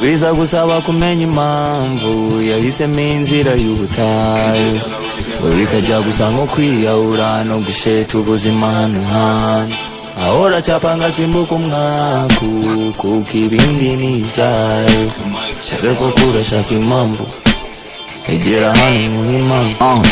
biza gusaba kumenya impamvu yahisemo inzira y'ubutayu, bikajya gusa nko kwiyahura no gusheta ubuzima hano hantu, ahora cyapa ngasimbuka umwaku kuko ibindi ni ibyayo, ese koko urashaka impamvu egera hano muhe impamvu.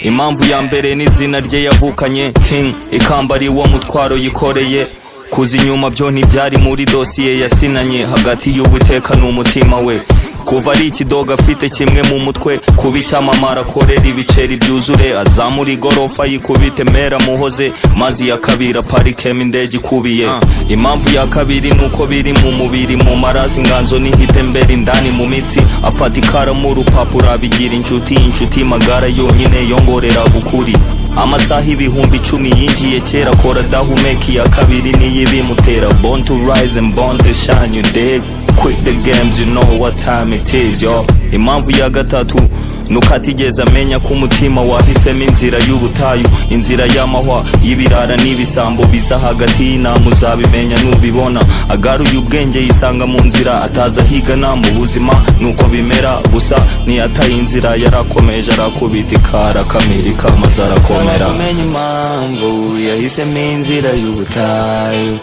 Impamvu ya mbere ni izina rye yavukanye King, ikamba ari wo mutwaro yikoreye, kuza inyuma byo ntibyari muri dosiye yasinanye, hagati y'Uwiteka n'umutima we, kuva ari ikidoga afite kimwe mu mutwe, kuba icyamamara akorera ibiceri byuzure, azamura igorofa yikubite mera muhoze, mazi ya kabiri aparikemo indege ikubiye. Impamvu ya kabiri nuko biri mu mubiri, mu maraso inganzo nihite mbere indani mu mitsi, afata ikaramu urupapuro abigira inshuti, inshuti magara yonyine yongorera gukuri. Amasaha ibihumbi 10 yinjiye kera, kora dahumeka iya kabiri niyo ibimutera, born to rise and born to shine, you dig? Quit the games, you know what time it is, yo. Impamvu ya gatatu nuko atigeze amenya ko umutima wahisemo inzira y'ubutayu, inzira y'amahwa y'ibirara n'ibisambo biza hagati y'inama, uzabimenya nubibona. Agaruye ubwenge yisanga mu nzira ataza higana mu buzima, nuko bimera gusa ntiyataye inzira, yarakomeje arakubita ikara kamirika maze arakomera. Kumenya impamvu yahisemo inzira y'ubutayu,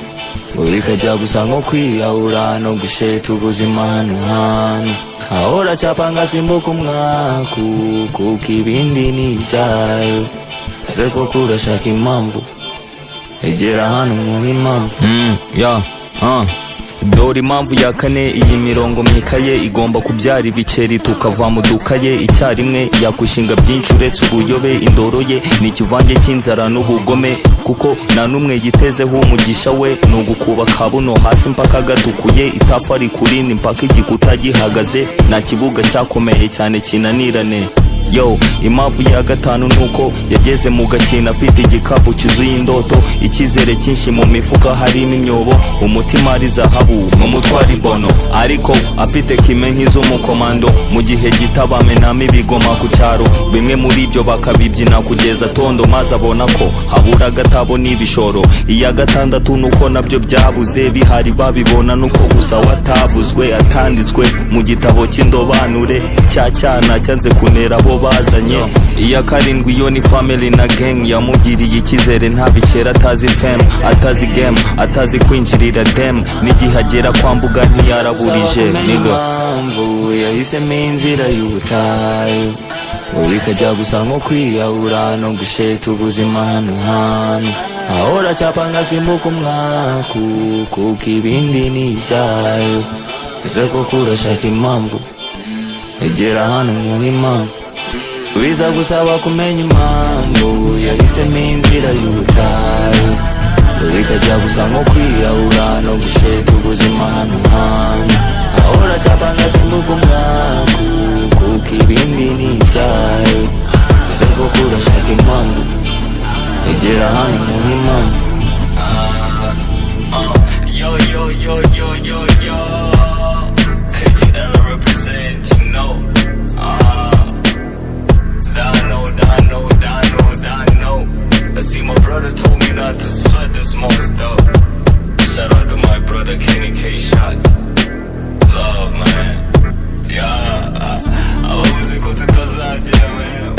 bikajya gusa nko kwiyahura no gusheta ubuzima hano hantu, ahora cyapa ngasimbuka umwaku kuko ibindi ni ibyayo, ese koko urashaka impamvu egera hano muhe impamvu. Dore impamvu ya kane, iyi mirongo mwikaye igomba kubyara ibiceri tukava mu dukaye icyarimwe, yakushinga byinshi uretse ubuyobe, indoro ye ni ikivange cy'inzara n'ubugome, kuko nta n'umwe yitezeho umugisha we, ni ugukuba kabuno hasi mpaka gatukuye, itafa rikurinde mpaka igikuta gihagaze, nta kibuga cyakomeye cyane kinanirane. Yo, impamvu ya gatanu nuko yageze mu gakina afite igikapu cyuzuye indoto, icyizere cyinshi mu mifuka harimo imyobo, umutima ari zahabu mu mutwe ari bono, ariko afite kime nk'iz'umukomando, mu gihe gitabamenamo ibigoma ku cyaro, bimwe muri ibyo bakabibyina kugeza tondo, maze abona ko habura agatabo n'ibishoro. Iya gatandatu nuko nabyo byabuze, bihari babibona nuko gusa watavuzwe, atanditswe mu gitabo cy'indobanure, cya cyana cyanze kunera abo bazanye. Iya karindwi yo ni family na gang, yamugiriye icyizere ntabikera, atazi fame, atazi game, atazi kwinjirira dem, n'igihe agera kwa mbuga ntiyaraburije. Impamvu yahisemo inzira y'ubutayu, bikajya gusa nko kwiyahura no gusheta ubuzima hano hantu, ahora cyapa ngasimbuka umwaku kuko ibindi ni ibyayo, ese koko urashaka impamvu egera hano muhe impamvu. Biza gusaba kumenya impamvu yahisemo inzira y'ubutayu, bikajya gusa nko kwiyahura no gusheta ubuzima hano hantu, ahora cyapa ngasimbuka umwaku kuko ibindi ni ibyayo, ese koko urashaka impamvu egera hano muhe impamvu. KGL represent, you know. I see my brother told me not to sweat the small stuff. Shout out to my brother Kenny K Shot. Love, man. Yeah, I was in Kota Kazadia, man.